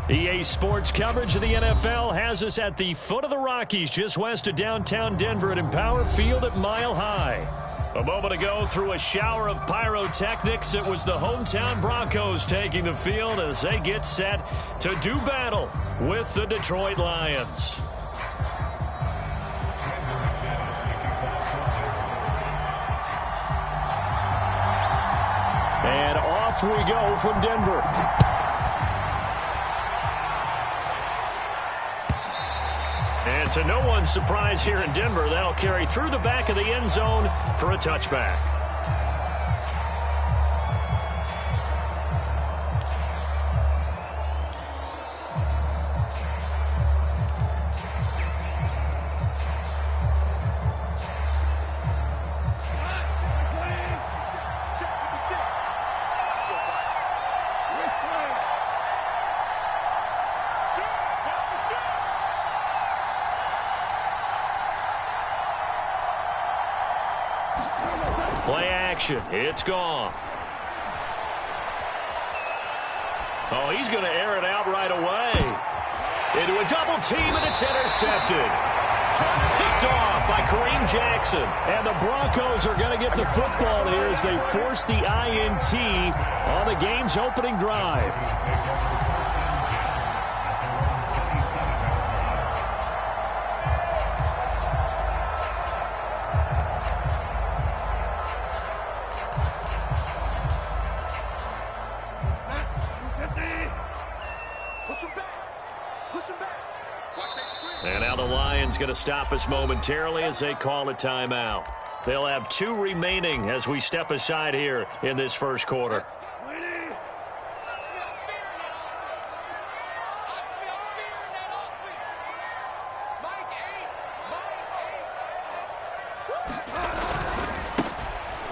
EA Sports coverage of the NFL has us at the foot of the Rockies, just west of downtown Denver at Empower Field at Mile High. A moment ago, through a shower of pyrotechnics, it was the hometown Broncos taking the field as they get set to do battle with the Detroit Lions. And off we go from Denver. And to no one's surprise here in Denver, that'll carry through the back of the end zone for a touchback. Play action. It's Goff. Oh, he's going to air it out right away. Into a double team, and it's intercepted. Picked off by Kareem Jackson. And the Broncos are going to get the football here as they force the INT on the game's opening drive. And now the Lions going to stop us momentarily as they call a timeout. They'll have 2 remaining as we step aside here in this first quarter.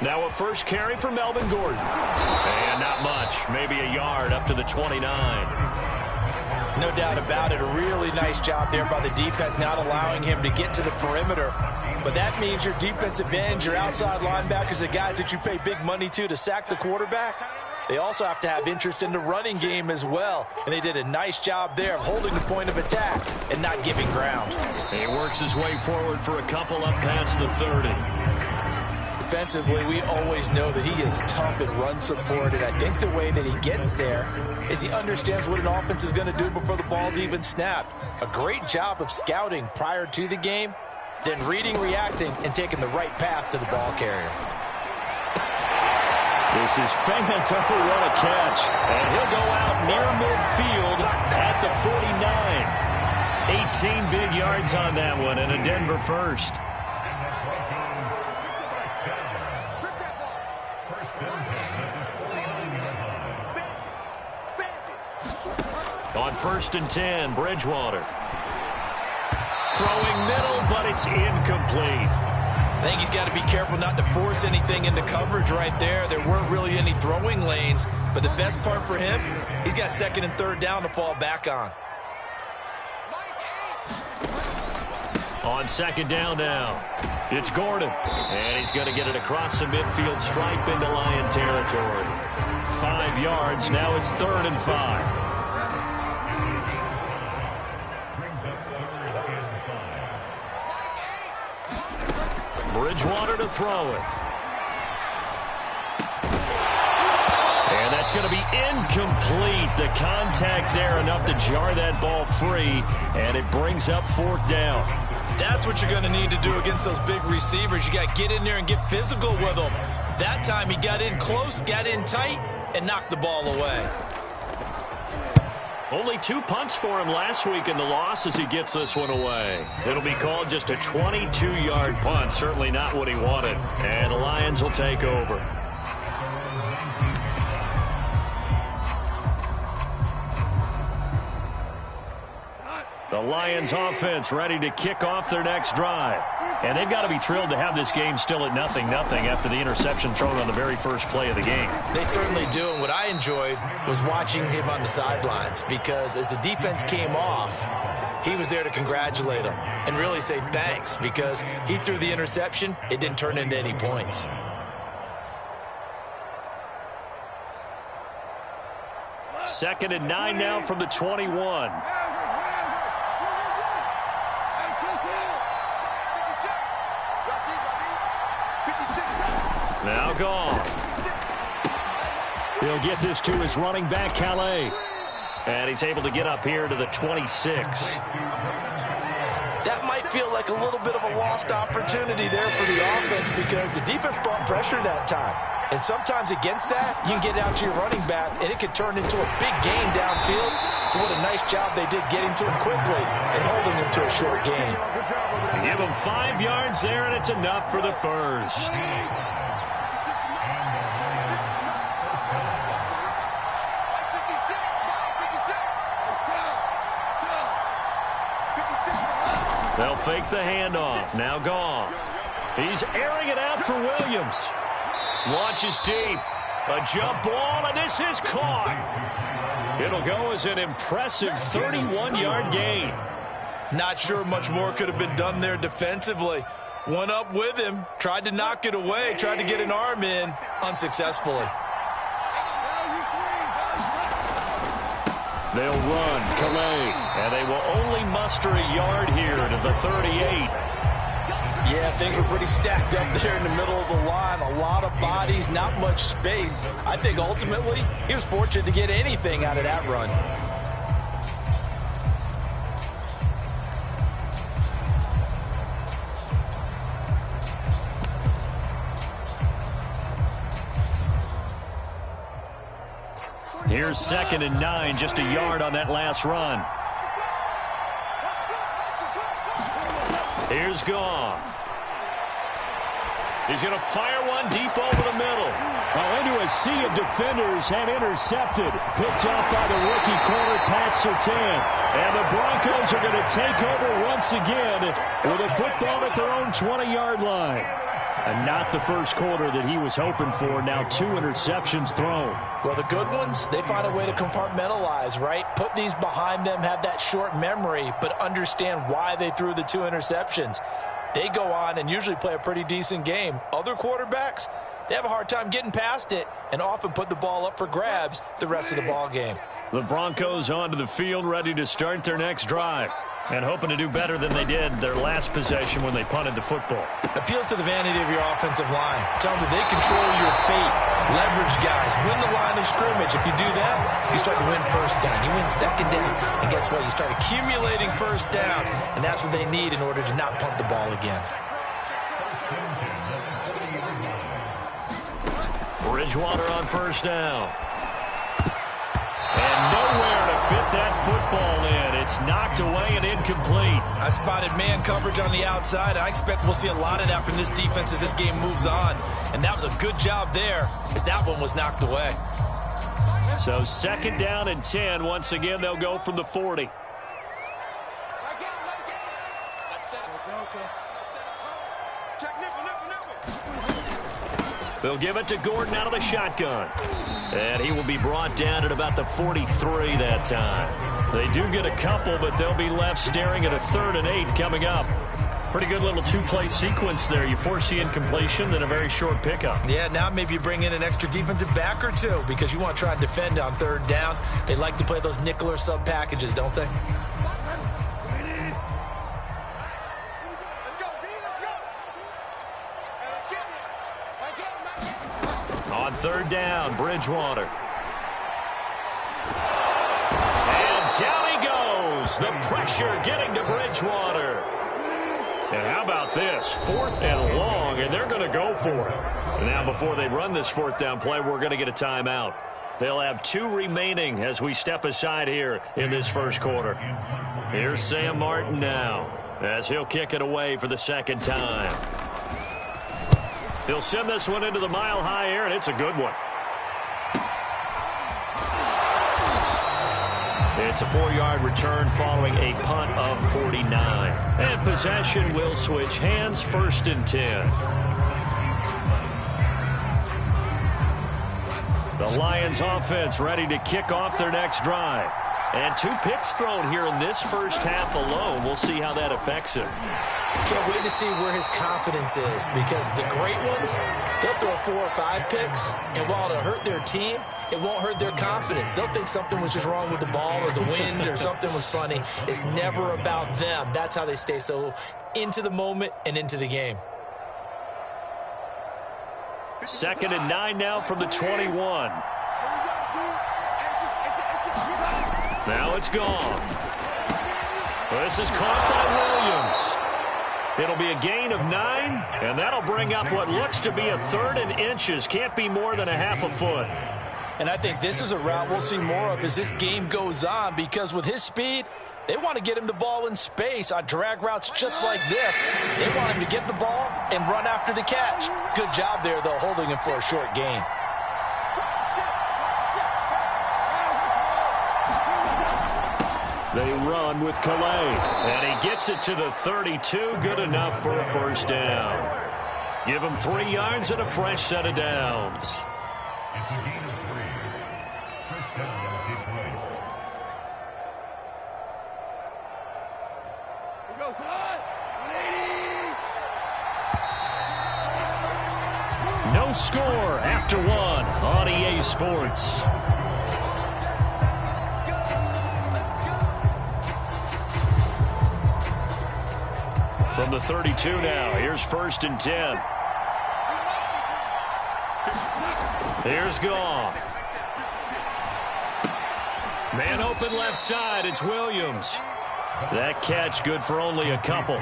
Now a first carry for Melvin Gordon. And not much, maybe a yard up to the 29. No doubt about it. A really nice job there by the defense, not allowing him to get to the perimeter. But that means your defensive ends, your outside linebackers, the guys that you pay big money to sack the quarterback, they also have to have interest in the running game as well. And they did a nice job there of holding the point of attack and not giving ground. He works his way forward for a couple up past the 30. Defensively, we always know that he is tough at run support, and I think the way that he gets there is he understands what an offense is going to do before the ball's even snapped. A great job of scouting prior to the game, then reading, reacting, and taking the right path to the ball carrier. This is Fant. Oh, what a catch. And he'll go out near midfield at the 49. 18 big yards on that one, and a Denver first. On 1st and 10, Bridgewater. Throwing middle, but it's incomplete. I think he's got to be careful not to force anything into coverage right there. There weren't really any throwing lanes, but the best part for him, he's got 2nd and 3rd down to fall back on. On 2nd down now, it's Gordon. And he's going to get it across the midfield stripe into Lion territory. 5 yards, now it's 3rd and 5. Bridgewater to throw it. And that's going to be incomplete. The contact there enough to jar that ball free, and it brings up 4th down. That's what you're going to need to do against those big receivers. You got to get in there and get physical with them. That time he got in close, got in tight, and knocked the ball away. Only 2 punts for him last week in the loss as he gets this one away. It'll be called just a 22-yard punt. Certainly not what he wanted. And the Lions will take over. The Lions offense ready to kick off their next drive. And they've got to be thrilled to have this game still at 0-0 after the interception thrown on the very first play of the game. They certainly do, and what I enjoyed was watching him on the sidelines, because as the defense came off, he was there to congratulate them and really say thanks, because he threw the interception. It didn't turn into any points. 2nd and 9 now from the 21. Now gone. He'll get this to his running back, Calais. And he's able to get up here to the 26. That might feel like a little bit of a lost opportunity there for the offense because the defense brought pressure that time. And sometimes against that, you can get out to your running back, and it could turn into a big gain downfield. What a nice job they did getting to him quickly and holding him to a short gain. Give him 5 yards there, and it's enough for the first. They'll fake the handoff. Now Goff. He's airing it out for Williams. Launches deep. A jump ball, and this is caught. It'll go as an impressive 31-yard gain. Not sure much more could have been done there defensively. One up with him. Tried to knock it away. Tried to get an arm in. Unsuccessfully. They'll run, Calais, and they will only muster a yard here to the 38. Yeah, things were pretty stacked up there in the middle of the line. A lot of bodies, not much space. I think ultimately he was fortunate to get anything out of that run. Here's 2nd and 9, just a yard on that last run. Here's Goff. He's going to fire one deep over the middle. Into a sea of defenders and intercepted. Picked up by the rookie corner, Pat Surtain. And the Broncos are going to take over once again with a football at their own 20-yard line. And not the first quarter that he was hoping for. Now 2 interceptions thrown. Well, the good ones, they find a way to compartmentalize, right? Put these behind them, have that short memory, but understand why they threw the 2 interceptions. They go on and usually play a pretty decent game. Other quarterbacks, they have a hard time getting past it and often put the ball up for grabs the rest of the ball game. The Broncos onto the field, ready to start their next drive. And hoping to do better than they did their last possession when they punted the football. Appeal to the vanity of your offensive line. Tell them that they control your fate. Leverage guys. Win the line of scrimmage. If you do that, you start to win first down. You win second down. And guess what? You start accumulating first downs. And that's what they need in order to not punt the ball again. Bridgewater on first down. And nowhere to fit that football in. It's knocked away and incomplete. I spotted man coverage on the outside. I expect we'll see a lot of that from this defense as this game moves on. And that was a good job there as that one was knocked away. So 2nd down and 10. Once again, they'll go from the 40. They'll give it to Gordon out of the shotgun. And he will be brought down at about the 43 that time. They do get a couple, but they'll be left staring at a 3rd and 8 coming up. Pretty good little 2-play sequence there. You force the incompletion, then a very short pickup. Yeah, now maybe you bring in an extra defensive back or 2 because you want to try and defend on 3rd down. They like to play those nickel or sub packages, don't they? On 3rd down, Bridgewater. And down he goes. The pressure getting to Bridgewater. And how about this? 4th and long, and they're going to go for it. And now before they run this 4th down play, we're going to get a timeout. They'll have 2 remaining as we step aside here in this first quarter. Here's Sam Martin now as he'll kick it away for the 2nd time. He'll send this one into the mile-high air, and it's a good one. It's a 4-yard return following a punt of 49. And possession will switch hands, 1st and 10. The Lions offense ready to kick off their next drive. And 2 picks thrown here in this first half alone. We'll see how that affects him. Can't wait to see where his confidence is because the great ones, they'll throw 4 or 5 picks, and while it'll hurt their team, it won't hurt their confidence. They'll think something was just wrong with the ball or the wind or something was funny. It's never about them. That's how they stay so into the moment and into the game. 2nd and 9 now from the 21. Now it's gone. This is caught by Williams. It'll be a gain of 9, and that'll bring up what looks to be a 3rd and inches. Can't be more than a half a foot. And I think this is a route we'll see more of as this game goes on, because with his speed, they want to get him the ball in space on drag routes just like this. They want him to get the ball and run after the catch. Good job there, though, holding him for a short gain. They run with Calais, and he gets it to the 32. Good enough for a first down. Give him 3 yards and a fresh set of downs. No score after 1 on EA Sports. From the 32 now, here's 1st and 10. Here's Goff. Man open left side, it's Williams. That catch good for only a couple.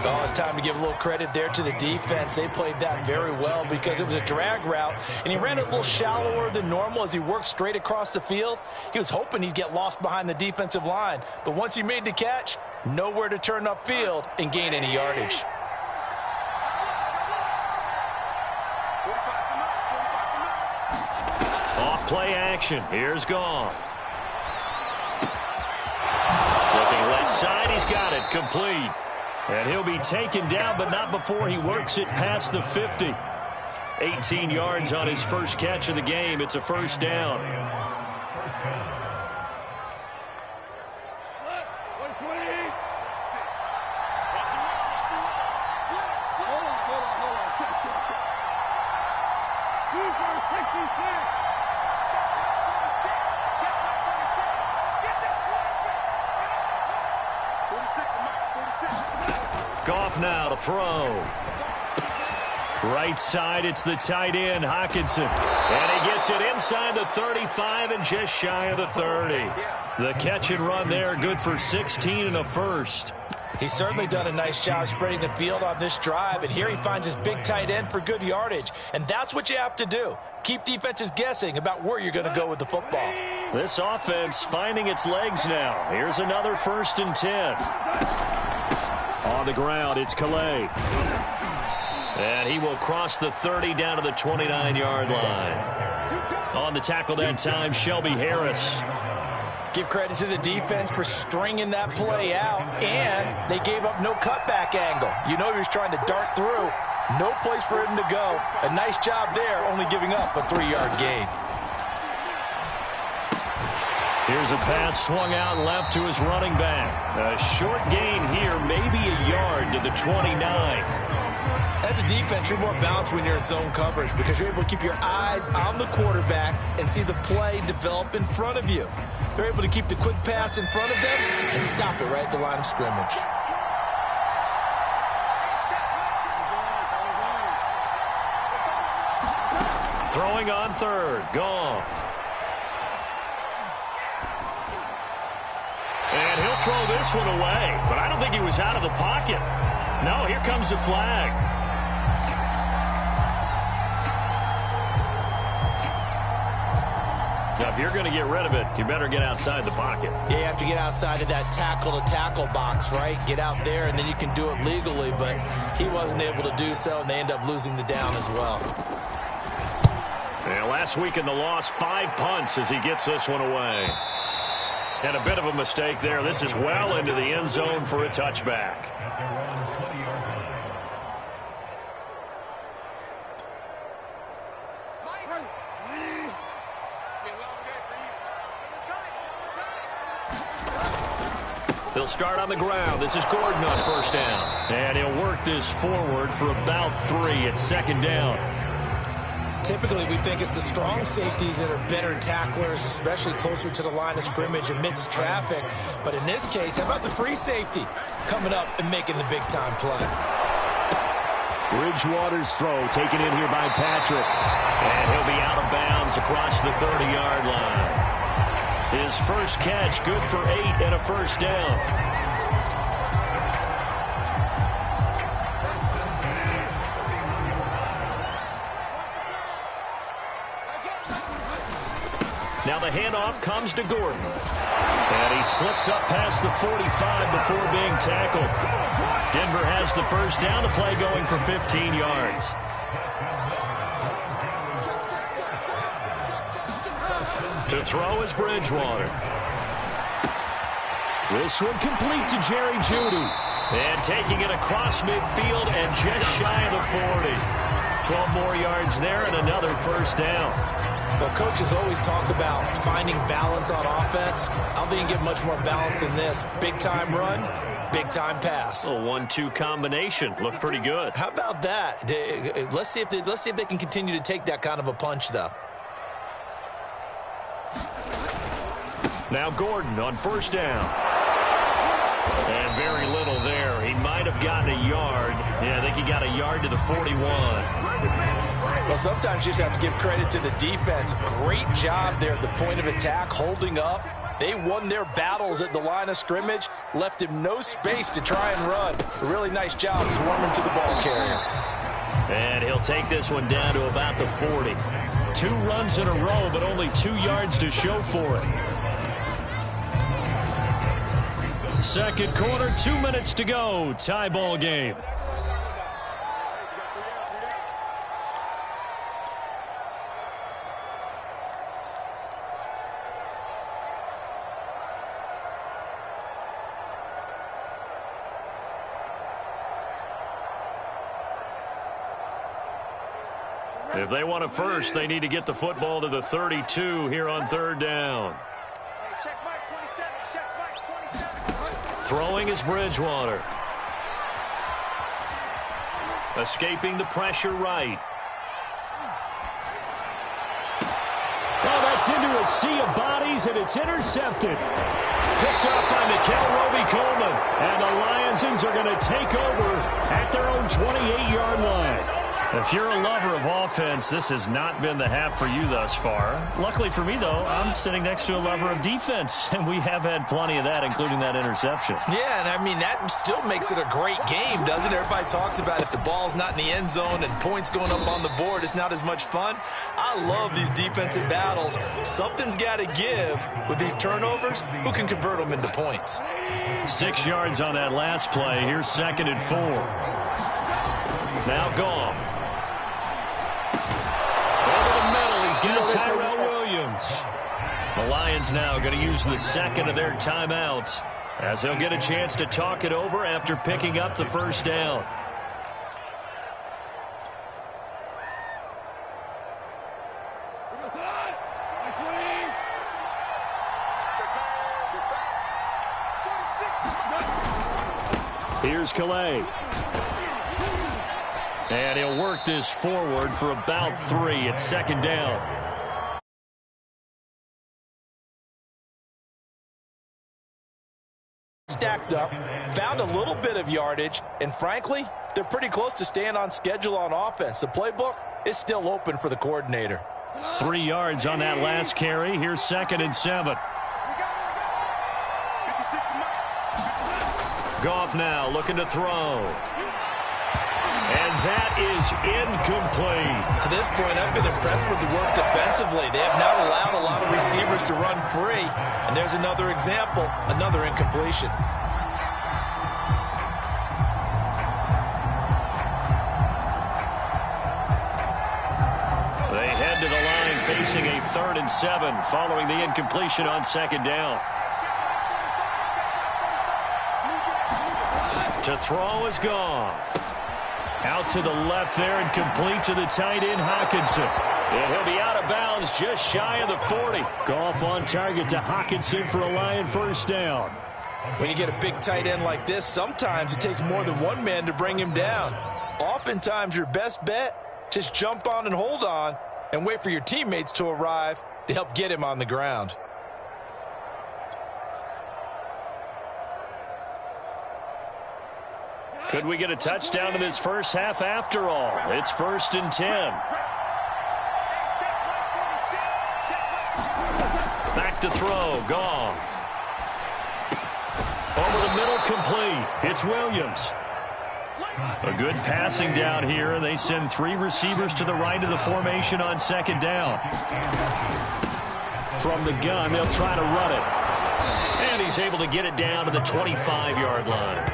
Oh, it's time to give a little credit there to the defense. They played that very well because it was a drag route, and he ran it a little shallower than normal as he worked straight across the field. He was hoping he'd get lost behind the defensive line, but once he made the catch, nowhere to turn upfield and gain any yardage. Off play action. Here's Goff. Looking left side, he's got it. Complete. And he'll be taken down, but not before he works it past the 50. 18 yards on his first catch of the game. It's a first down. Goff now to throw. Right side, it's the tight end, Hockenson. And he gets it inside the 35 and just shy of the 30. The catch and run there, good for 16 and a first. He's certainly done a nice job spreading the field on this drive, and here he finds his big tight end for good yardage. And that's what you have to do. Keep defenses guessing about where you're going to go with the football. This offense finding its legs now. Here's another 1st and 10. On the ground, it's Calais. And he will cross the 30 down to the 29-yard line. On the tackle that time, Shelby Harris. Give credit to the defense for stringing that play out, and they gave up no cutback angle. You know he was trying to dart through. No place for him to go. A nice job there, only giving up a 3-yard gain. Here's a pass swung out left to his running back. A short gain here, maybe a yard to the 29. As a defense, you're more balanced when you're in zone coverage because you're able to keep your eyes on the quarterback and see the play develop in front of you. They're able to keep the quick pass in front of them and stop it right at the line of scrimmage. Throwing on 3rd, Goff. And he'll throw this one away, but I don't think he was out of the pocket. No, here comes the flag. Now, if you're going to get rid of it, you better get outside the pocket. Yeah, you have to get outside of that tackle-to-tackle box, right? Get out there, and then you can do it legally, but he wasn't able to do so, and they end up losing the down as well. Yeah, last week in the loss, 5 punts as he gets this one away. And a bit of a mistake there. This is well into the end zone for a touchback. They'll start on the ground. This is Gordon on first down. And he'll work this forward for about 3 at 2nd down. Typically, we think it's the strong safeties that are better tacklers, especially closer to the line of scrimmage amidst traffic. But in this case, how about the free safety coming up and making the big-time play? Bridgewater's throw taken in here by Patrick. And he'll be out of bounds across the 30-yard line. His first catch, good for 8 and a first down. Now the handoff comes to Gordon. And he slips up past the 45 before being tackled. Denver has the first down, the play going for 15 yards. To throw is Bridgewater. This one complete to Jerry Jeudy. And taking it across midfield and just shy of the 40. 12 more yards there and another first down. Well, coaches always talk about finding balance on offense. I don't think you can get much more balance than this. Big-time run, big-time pass. A 1-2 combination. Looked pretty good. How about that? Let's see if they can continue to take that kind of a punch, though. Now Gordon on first down. And very little there. He might have gotten a yard. Yeah, I think he got a yard to the 41. Well, sometimes you just have to give credit to the defense. Great job there at the point of attack, holding up. They won their battles at the line of scrimmage, left him no space to try and run. A really nice job swarming to the ball carrier. And he'll take this one down to about the 40. 2 runs in a row, but only 2 yards to show for it. Second quarter, 2 minutes to go. Tie ball game. If they want it first, they need to get the football to the 32 here on third down. Check mark 27. Check mark 27. Throwing is Bridgewater. Escaping the pressure right. Oh, that's into a sea of bodies, and it's intercepted. Picked up by Mikel Roby-Coleman. And the Lionsons are going to take over at their own 28-yard line. If you're a lover of offense, this has not been the half for you thus far. Luckily for me, though, I'm sitting next to a lover of defense, and we have had plenty of that, including that interception. Yeah, and I mean, that still makes it a great game, doesn't it? Everybody talks about if the ball's not in the end zone and points going up on the board, it's not as much fun. I love these defensive battles. Something's got to give with these turnovers. Who can convert them into points? 6 yards on that last play. Here's 2nd and 4. Now Goff. Tyrell Williams. The Lions now going to use the second of their timeouts as they'll get a chance to talk it over after picking up the first down. Here's Calais. And he'll work this forward for about 3 at 2nd down. Stacked up, found a little bit of yardage, and frankly, they're pretty close to staying on schedule on offense. The playbook is still open for the coordinator. 3 yards on that last carry. Here's 2nd and 7. Goff now looking to throw. And that is incomplete. To this point, I've been impressed with the work defensively. They have not allowed a lot of receivers to run free. And there's another example, another incompletion. They head to the line facing a 3rd and 7 following the incompletion on 2nd down. To throw is Goff. Out to the left there and complete to the tight end, Hockenson. And he'll be out of bounds just shy of the 40. Goff on target to Hockenson for a Lion first down. When you get a big tight end like this, sometimes it takes more than one man to bring him down. Oftentimes, your best bet, just jump on and hold on and wait for your teammates to arrive to help get him on the ground. Could we get a touchdown in this first half after all? It's 1st and 10. Back to throw. Goff. Over the middle, complete. It's Williams. A good passing down here. They send 3 receivers to the right of the formation on 2nd down. From the gun, they'll try to run it. And he's able to get it down to the 25-yard line.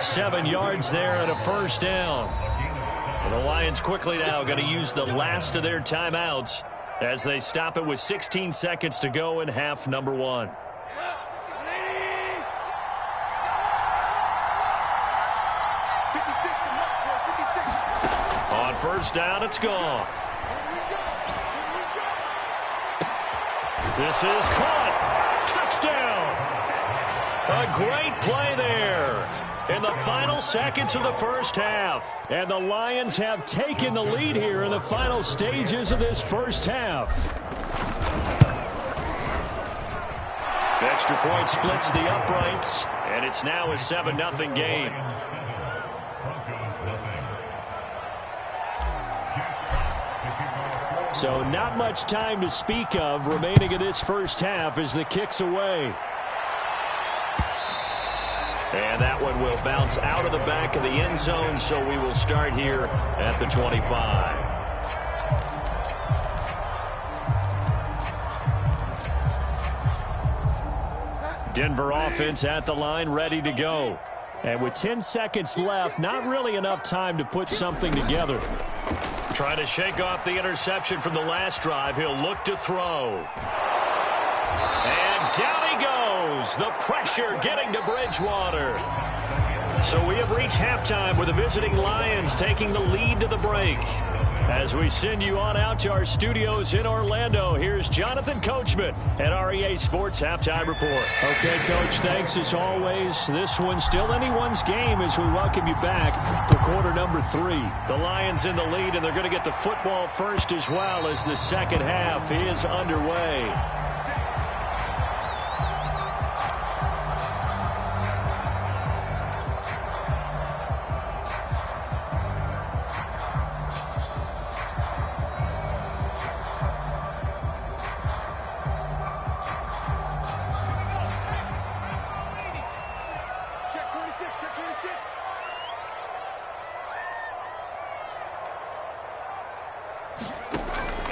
7 yards there and a 1st down. And the Lions quickly now going to use the last of their timeouts as they stop it with 16 seconds to go in half number 1. On 1st down, it's gone. This is caught. Touchdown. A great play there in the final seconds of the first half. And the Lions have taken the lead here in the final stages of this first half. Extra point splits the uprights, and it's now a 7-0 game. So not much time to speak of remaining in this first half as the kick's away. And that one will bounce out of the back of the end zone, so we will start here at the 25. Denver offense at the line, ready to go. And with 10 seconds left, not really enough time to put something together. Trying to shake off the interception from the last drive. He'll look to throw. And down he goes. The pressure getting to Bridgewater. So we have reached halftime with the visiting Lions taking the lead to the break. As we send you on out to our studios in Orlando, here's Jonathan Coachman at REA Sports Halftime Report. Okay, Coach, thanks as always. This one's still anyone's game as we welcome you back for quarter number 3. The Lions in the lead, and they're going to get the football first as well as the second half is underway.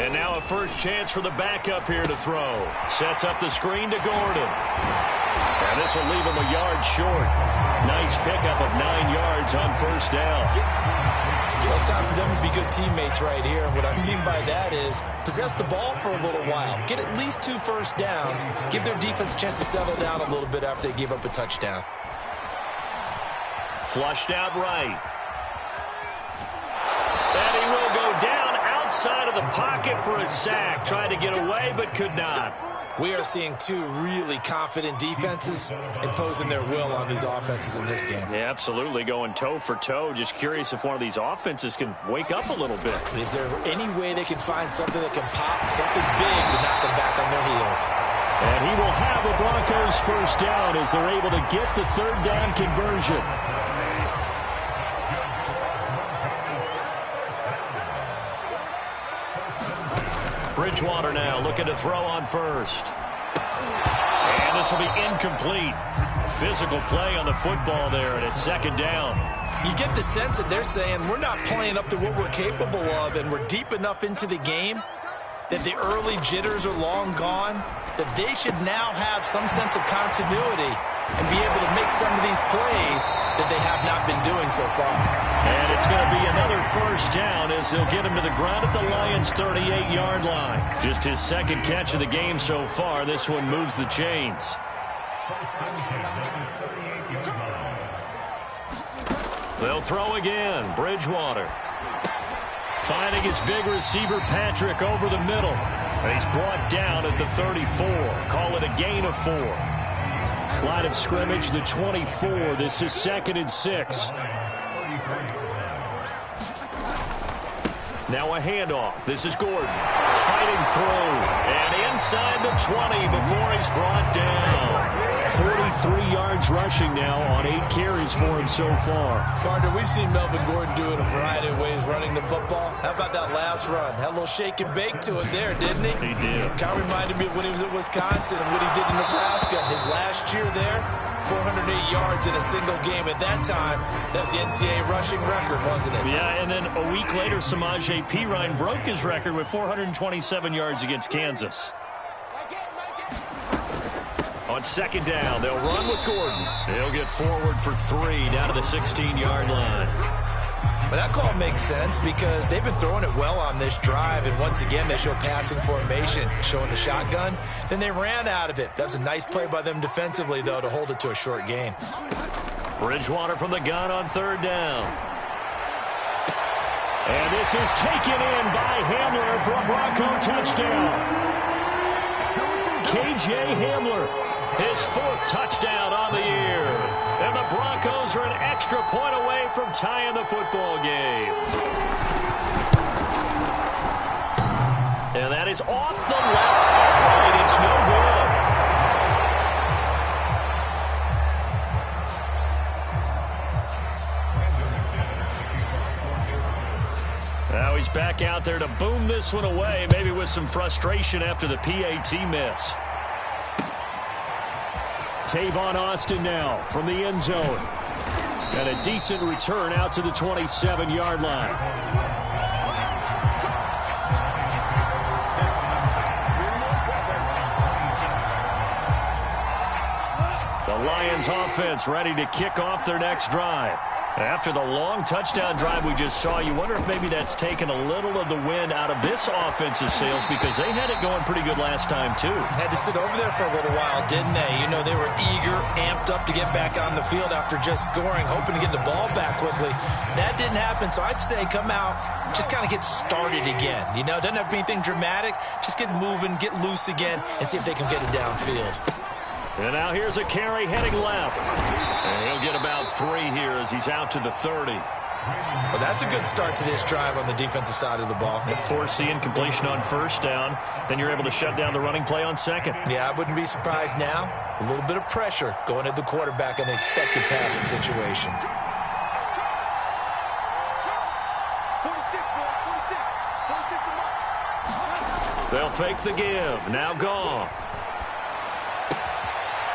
And now a first chance for the backup here to throw. Sets up the screen to Gordon. And this will leave him a yard short. Nice pickup of 9 yards on 1st down. Well, it's time for them to be good teammates right here. And what I mean by that is possess the ball for a little while. Get at least 2 first downs. Give their defense a chance to settle down a little bit after they give up a touchdown. Flushed out right. And he will go down outside of the pocket for a sack. Tried to get away, but could not. We are seeing 2 really confident defenses imposing their will on these offenses in this game. Yeah, absolutely. Going toe for toe. Just curious if one of these offenses can wake up a little bit. Is there any way they can find something that can pop, something big to knock them back on their heels? And he will have the Broncos first down as they're able to get the 3rd down conversion. Bridgewater now looking to throw on 1st. And this will be incomplete. Physical play on the football there, and it's 2nd down. You get the sense that they're saying we're not playing up to what we're capable of, and we're deep enough into the game that the early jitters are long gone, that they should now have some sense of continuity and be able to make some of these plays that they have not been doing so far. And it's going to be another 1st down as they'll get him to the ground at the Lions' 38-yard line. Just his 2nd catch of the game so far. This one moves the chains. They'll throw again. Bridgewater. Finding his big receiver, Patrick, over the middle. And he's brought down at the 34. Call it a gain of 4. Line of scrimmage, the 24. This is 2nd and 6. Now a handoff. This is Gordon fighting through. And inside the 20 before he's brought down. 43 yards rushing now on 8 carries for him so far. Partner, we've seen Melvin Gordon do it a variety of ways running the football. How about that last run? Had a little shake and bake to it there, didn't he? He did. Kind of reminded me of when he was at Wisconsin and what he did in Nebraska. His last year there, 408 yards in a single game. At that time, that was the NCAA rushing record, wasn't it? Yeah, and then a week later, Samaje Perine broke his record with 427 yards against Kansas. On second down, they'll run with Gordon. He'll get forward for 3 down to the 16-yard line. But that call makes sense because they've been throwing it well on this drive, and once again they show passing formation, showing the shotgun. Then they ran out of it. That was a nice play by them defensively, though, to hold it to a short gain. Bridgewater from the gun on third down. And this is taken in by Hamler for a Bronco touchdown. K.J. Hamler. His 4th touchdown on the year. And the Broncos are an extra point away from tying the football game. And that is off the left upright. It's no good. Now he's back out there to boom this one away, maybe with some frustration after the PAT miss. Tavon Austin now from the end zone. Got a decent return out to the 27-yard line. The Lions offense ready to kick off their next drive. After the long touchdown drive we just saw, you wonder if maybe that's taken a little of the wind out of this offensive sails because they had it going pretty good last time, too. Had to sit over there for a little while, didn't they? You know, they were eager, amped up to get back on the field after just scoring, hoping to get the ball back quickly. That didn't happen, so I'd say come out, just kind of get started again. You know, it doesn't have to be anything dramatic. Just get moving, get loose again, and see if they can get it downfield. And now here's a carry heading left. And he'll get about 3 here as he's out to the 30. Well, that's a good start to this drive on the defensive side of the ball. Force the incompletion on first down. Then you're able to shut down the running play on second. Yeah, I wouldn't be surprised now. A little bit of pressure going at the quarterback in an expected passing situation. 46, 46, 46. They'll fake the give. Now Goff.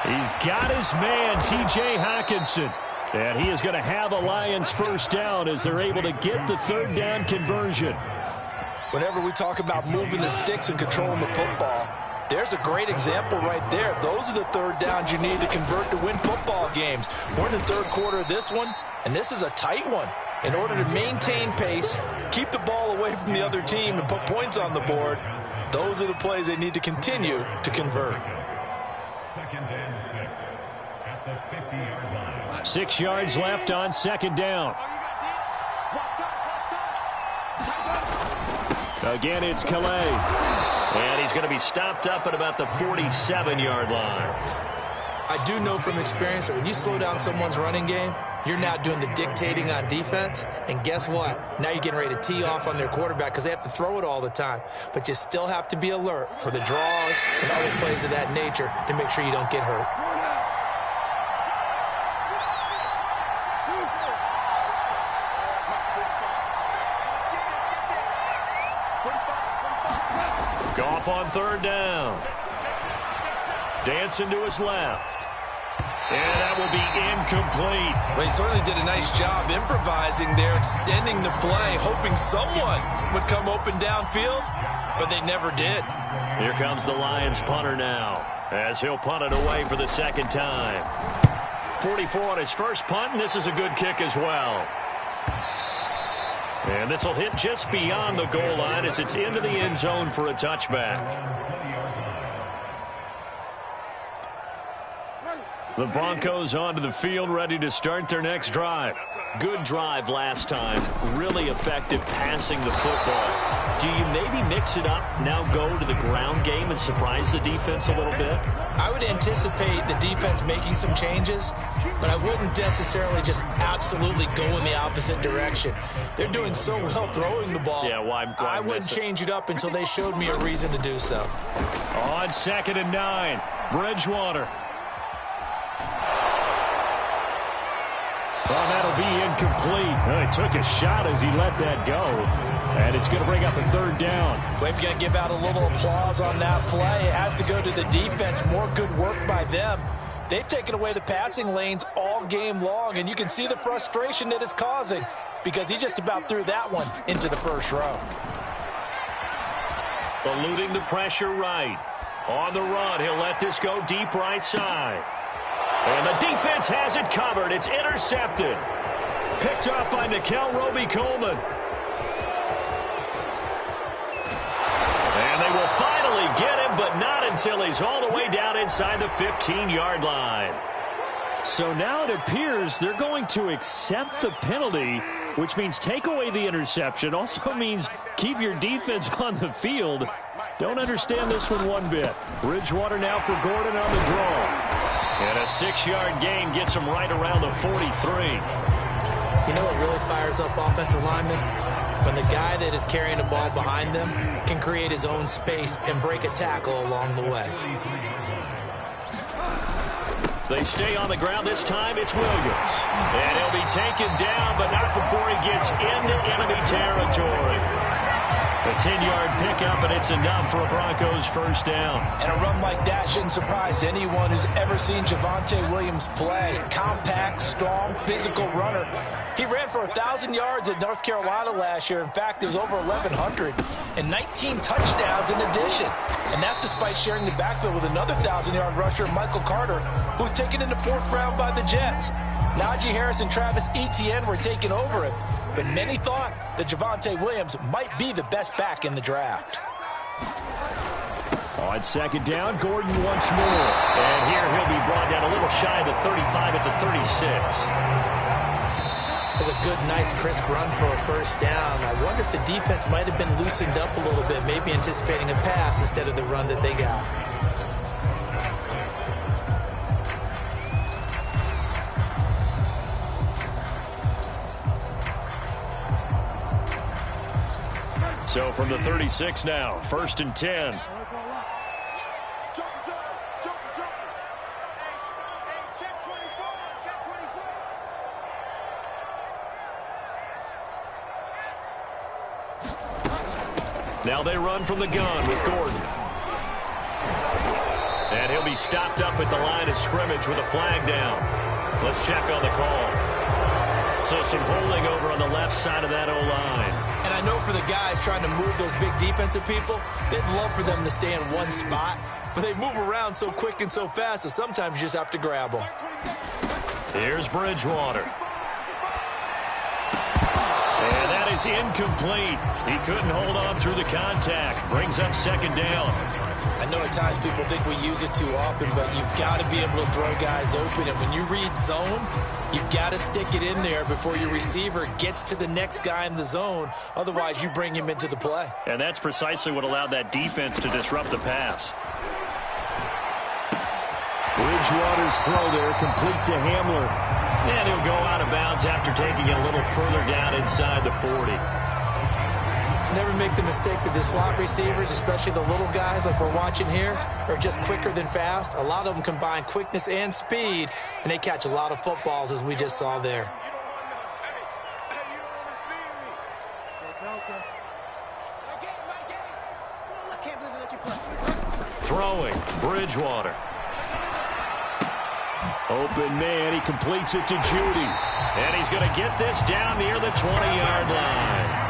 He's got his man, T.J. Hockenson. And he is going to have a Lions first down as they're able to get the third down conversion. Whenever we talk about moving the sticks and controlling the football, there's a great example right there. Those are the third downs you need to convert to win football games. We're in the third quarter of this one, and this is a tight one. In order to maintain pace, keep the ball away from the other team, and put points on the board, those are the plays they need to continue to convert. 6 yards left on second down. Again, it's Calais. And he's going to be stopped up at about the 47-yard line. I do know from experience that when you slow down someone's running game, you're now doing the dictating on defense. And guess what? Now you're getting ready to tee off on their quarterback because they have to throw it all the time. But you still have to be alert for the draws and other plays of that nature to make sure you don't get hurt. Goff on third down. Dancing to his left. And that will be incomplete. Well, he certainly did a nice job improvising there, extending the play, hoping someone would come open downfield, but they never did. Here comes the Lions punter now, as he'll punt it away for the second time. 44 on his first punt, and this is a good kick as well. And this will hit just beyond the goal line as it's into the end zone for a touchback. The Broncos onto the field, ready to start their next drive. Good drive last time. Really effective passing the football. Do you maybe mix it up, now go to the ground game and surprise the defense a little bit? I would anticipate the defense making some changes, but I wouldn't necessarily just absolutely go in the opposite direction. They're doing so well throwing the ball. Yeah, why I wouldn't change it up until they showed me a reason to do so. On 2nd and 9, Bridgewater. Well, that'll be incomplete. He took a shot as he let that go. And it's going to bring up a 3rd down. We've got to give out a little applause on that play. It has to go to the defense. More good work by them. They've taken away the passing lanes all game long, and you can see the frustration that it's causing because he just about threw that one into the first row. Eluding the pressure right. On the run, he'll let this go deep right side. And the defense has it covered. It's intercepted. Picked up by Nikel Roby-Coleman. And they will finally get him, but not until he's all the way down inside the 15-yard line. So now it appears they're going to accept the penalty, which means take away the interception. Also means keep your defense on the field. Don't understand this one bit. Bridgewater now for Gordon on the draw. And a 6-yard gain gets him right around the 43. You know what really fires up offensive linemen? When the guy that is carrying the ball behind them can create his own space and break a tackle along the way. They stay on the ground. This time it's Williams. And he'll be taken down, but not before he gets into enemy territory. A 10-yard pickup, and it's enough for a Broncos first down. And a run like that shouldn't surprise anyone who's ever seen Javonte Williams play. Compact, strong, physical runner. He ran for 1,000 yards at North Carolina last year. In fact, it was over 1,100 and 19 touchdowns in addition. And that's despite sharing the backfield with another 1,000-yard rusher, Michael Carter, who was taken in the 4th round by the Jets. Najee Harris and Travis Etienne were taking over him. But many thought that Javonte Williams might be the best back in the draft. On 2nd down, Gordon once more. And here he'll be brought down a little shy of the 35 at the 36. That's a good, nice, crisp run for a first down. I wonder if the defense might have been loosened up a little bit, maybe anticipating a pass instead of the run that they got. So from the 36 now, 1st and 10. Now they run from the gun with Gordon. And he'll be stopped up at the line of scrimmage with a flag down. Let's check on the call. So some holding over on the left side of that O-line. And I know for the guys trying to move those big defensive people, they'd love for them to stay in one spot. But they move around so quick and so fast that sometimes you just have to grab them. Here's Bridgewater. And that is incomplete. He couldn't hold on through the contact. Brings up 2nd down. I know at times people think we use it too often, but you've got to be able to throw guys open. And when you read zone, you've got to stick it in there before your receiver gets to the next guy in the zone. Otherwise, you bring him into the play. And that's precisely what allowed that defense to disrupt the pass. Bridgewater's throw there, complete to Hamler. And he'll go out of bounds after taking it a little further down inside the 40. Never make the mistake that the slot receivers, especially the little guys like we're watching here, are just quicker than fast. A lot of them combine quickness and speed, and they catch a lot of footballs, as we just saw there. Throwing, Bridgewater. Open man, he completes it to Judy. And he's going to get this down near the 20-yard line.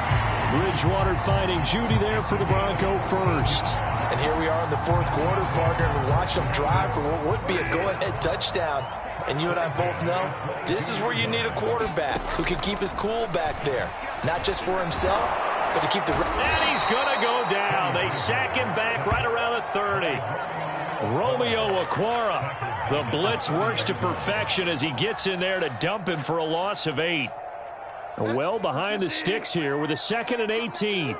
Bridgewater finding Judy there for the Bronco first. And here we are in the 4th quarter, partner, and watch them drive for what would be a go-ahead touchdown. And you and I both know this is where you need a quarterback who can keep his cool back there. Not just for himself, but to keep the... And he's going to go down. They sack him back right around the 30. Romeo Okwara. The blitz works to perfection as he gets in there to dump him for a loss of 8. Well behind the sticks here with a 2nd and 18.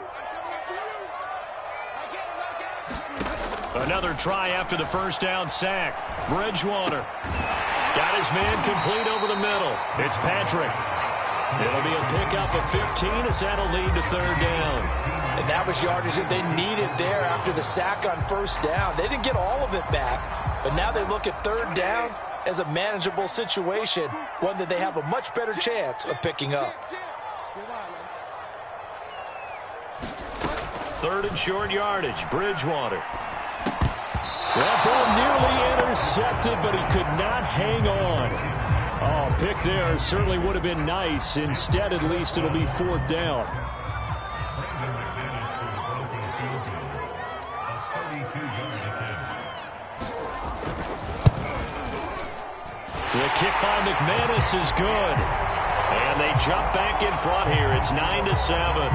Another try after the first down sack. Bridgewater got his man complete over the middle. It's Patrick. It'll be a pickup of 15 as that'll lead to 3rd down. And that was yardage that they needed there after the sack on 1st down. They didn't get all of it back, but now they look at 3rd down as a manageable situation, one that they have a much better chance of picking up. 3rd and short yardage. Bridgewater. That ball nearly intercepted, but he could not hang on. Oh, pick there certainly would have been nice. Instead, at least, it'll be 4th down. The kick by McManus is good. And they jump back in front here. It's 9-7.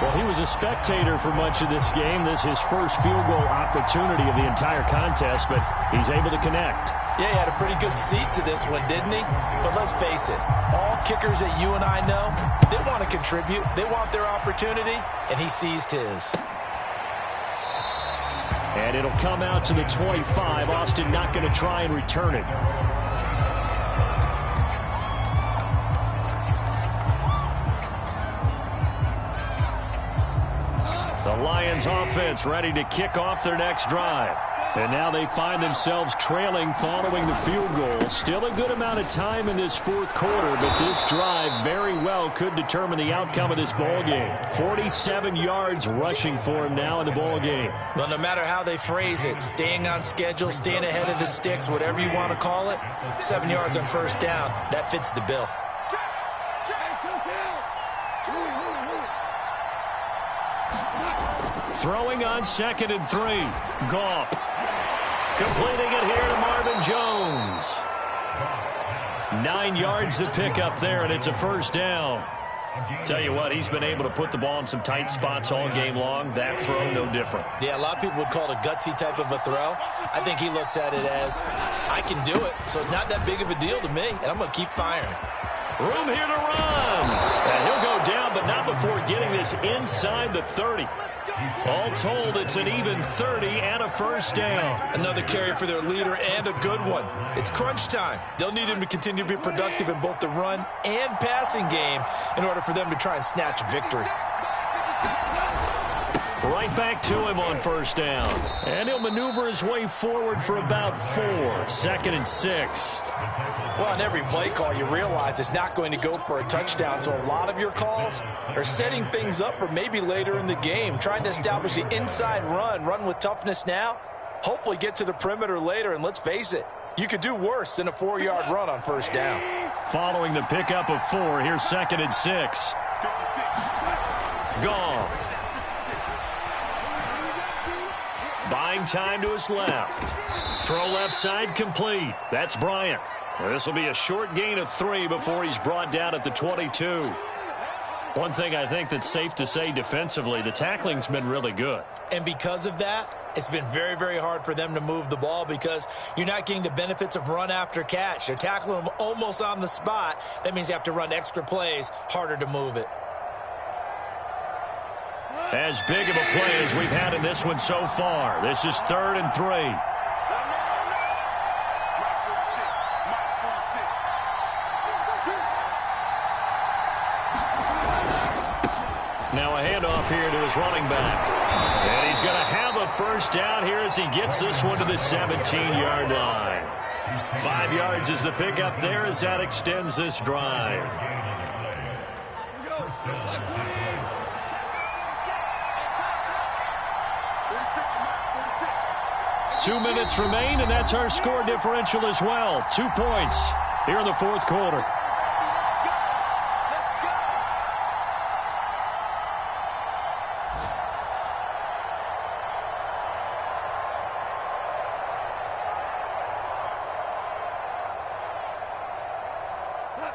Well, he was a spectator for much of this game. This is his first field goal opportunity of the entire contest, but he's able to connect. Yeah, he had a pretty good seat to this one, didn't he? But let's face it, all kickers that you and I know, they want to contribute. They want their opportunity, and he seized his. And it'll come out to the 25. Austin not going to try and return it. The Lions offense ready to kick off their next drive. And now they find themselves trailing following the field goal. Still a good amount of time in this 4th quarter, but this drive very well could determine the outcome of this ball game. 47 yards rushing for him now in the ball game. Well, no matter how they phrase it, staying on schedule, staying ahead of the sticks, whatever you want to call it, 7 yards on 1st down, that fits the bill. Throwing on 2nd and 3. Goff. Completing it here to Marvin Jones. 9 yards to pick up there, and it's a 1st down. Tell you what, he's been able to put the ball in some tight spots all game long. That throw, no different. Yeah, a lot of people would call it a gutsy type of a throw. I think he looks at it as, I can do it, so it's not that big of a deal to me, and I'm going to keep firing. Room here to run. And he'll go down, but not before getting this inside the 30. All told, it's an even 30 and a 1st down. Another carry for their leader and a good one. It's crunch time. They'll need him to continue to be productive in both the run and passing game in order for them to try and snatch a victory. Right back to him on 1st down. And he'll maneuver his way forward for about 4. 2nd and 6. Well, on every play call, you realize it's not going to go for a touchdown, so a lot of your calls are setting things up for maybe later in the game, trying to establish the inside run with toughness now, hopefully get to the perimeter later, and let's face it, you could do worse than a 4-yard run on 1st down. Following the pickup of 4, here's 2nd and 6. Goff. Buying time to his left. Throw left side complete. That's Bryant. This will be a short gain of 3 before he's brought down at the 22. One thing I think that's safe to say defensively, the tackling's been really good. And because of that, it's been very, very hard for them to move the ball because you're not getting the benefits of run after catch. They're tackling them almost on the spot. That means you have to run extra plays, harder to move it. As big of a play as we've had in this one so far. This is 3rd and 3. Now a handoff here to his running back. And he's going to have a 1st down here as he gets this one to the 17-yard line. 5 yards is the pickup there as that extends this drive. Two minutes remain, and that's our score differential as well. 2 points here in the 4th quarter.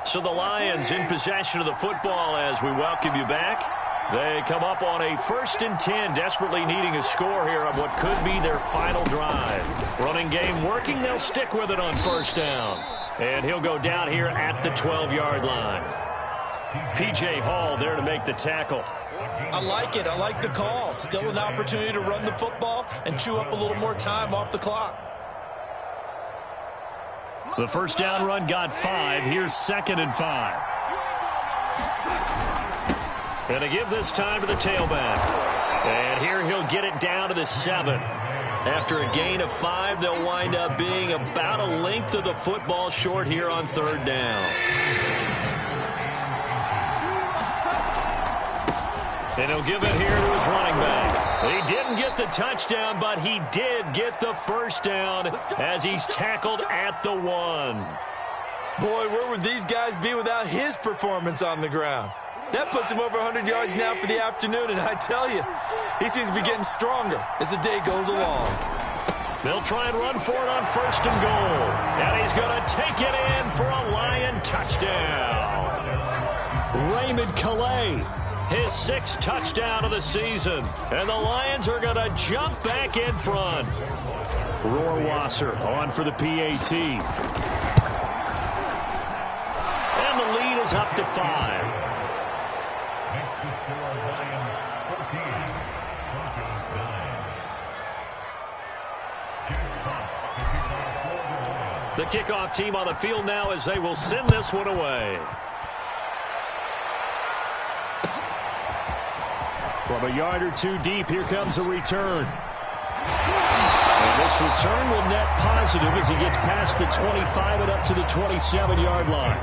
So the Lions in possession of the football as we welcome you back. They come up on a 1st and 10, desperately needing a score here on what could be their final drive. Running game working. They'll stick with it on 1st down. And he'll go down here at the 12-yard line. P.J. Hall there to make the tackle. I like it. I like the call. Still an opportunity to run the football and chew up a little more time off the clock. The 1st down run got 5. Here's 2nd and 5. And to give this time to the tailback. And here he'll get it down to the 7. After a gain of 5, they'll wind up being about a length of the football short here on 3rd down. And he'll give it here to his running back. He didn't get the touchdown, but he did get the 1st down as he's tackled at the 1. Boy, where would these guys be without his performance on the ground? That puts him over 100 yards now for the afternoon, and I tell you, he seems to be getting stronger as the day goes along. They'll try and run for it on 1st and goal. And he's going to take it in for a Lion touchdown. Raymond Calais, his 6th touchdown of the season. And the Lions are going to jump back in front. Rohrwasser on for the PAT. And the lead is up to 5. The kickoff team on the field now as they will send this one away. From a yard or 2 deep, here comes a return. And this return will net positive as he gets past the 25 and up to the 27-yard line.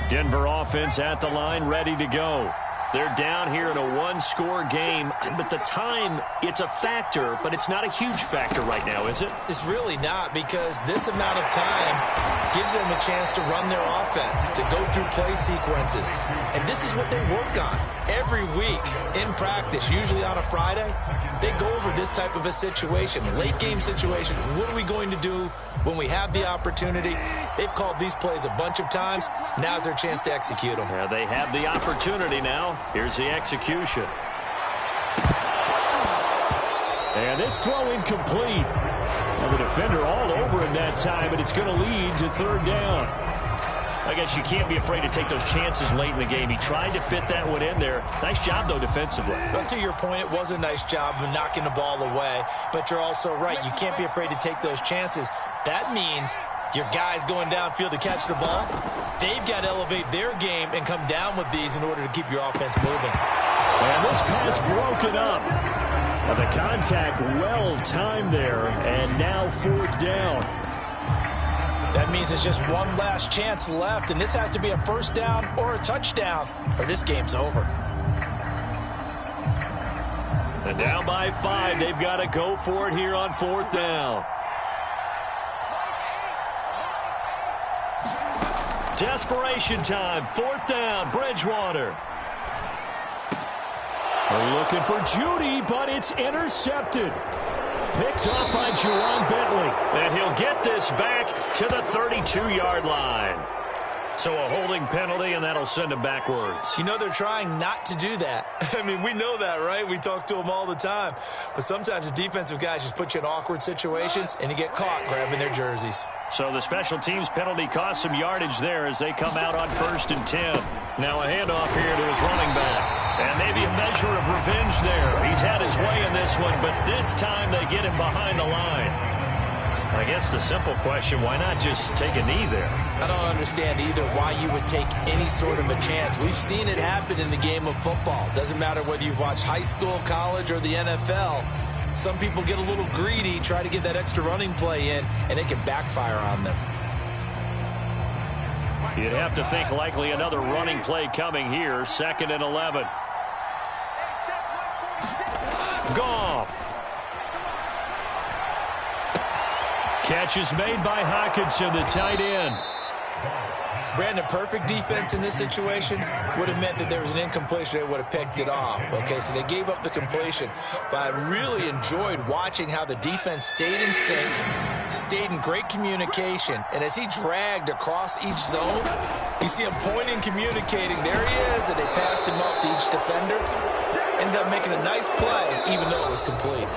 Denver offense at the line, ready to go. They're down here in a 1-score game, but the time, it's a factor, but it's not a huge factor right now, is it? It's really not, because this amount of time gives them a chance to run their offense, to go through play sequences. And this is what they work on every week in practice, usually on a Friday. They go over this type of a situation, late game situation. What are we going to do when we have the opportunity? They've called these plays a bunch of times. Now's their chance to execute them. Yeah, they have the opportunity now. Here's the execution. And this throw incomplete. And the defender all over him that time, and it's going to lead to 3rd down. I guess you can't be afraid to take those chances late in the game. He tried to fit that one in there. Nice job, though, defensively. But to your point, it was a nice job of knocking the ball away. But you're also right. You can't be afraid to take those chances. That means your guys going downfield to catch the ball, they've got to elevate their game and come down with these in order to keep your offense moving. And this pass broken up. And the contact well timed there, and now 4th down. That means it's just one last chance left, and this has to be a 1st down or a touchdown, or this game's over. And down by 5, they've got to go for it here on 4th down. Desperation time, 4th down, Bridgewater. They're looking for Judy, but it's intercepted. Picked up by Juwan Bentley. And he'll get this back to the 32-yard line. So a holding penalty, and that'll send him backwards. You know, they're trying not to do that. I mean, we know that, right? We talk to them all the time. But sometimes the defensive guys just put you in awkward situations, and you get caught grabbing their jerseys. So the special teams penalty cost some yardage there as they come out on 1st and 10. Now a handoff here to his running back. And maybe a measure of revenge there. He's had his way in this one, but this time they get him behind the line. I guess the simple question, why not just take a knee there? I don't understand either why you would take any sort of a chance. We've seen it happen in the game of football. Doesn't matter whether you've watched high school, college, or the NFL. Some people get a little greedy, try to get that extra running play in, and it can backfire on them. You'd have to think likely another running play coming here. 2nd and 11. Goff. Catch is made by Hockenson, the tight end. Brandon, perfect defense in this situation would have meant that there was an incompletion. They would have picked it off. Okay, so they gave up the completion. But I really enjoyed watching how the defense stayed in sync, stayed in great communication. And as he dragged across each zone, you see him pointing, communicating. There he is, and they passed him up to each defender. Ended up making a nice play, even though it was complete.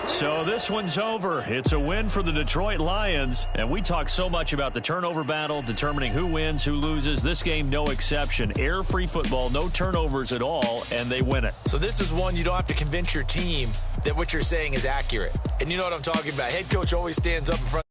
So this one's over. It's a win for the Detroit Lions. And we talk so much about the turnover battle, determining who wins, who loses. This game, no exception. Air-free football, no turnovers at all, and they win it. So this is one you don't have to convince your team that what you're saying is accurate. And you know what I'm talking about. Head coach always stands up in front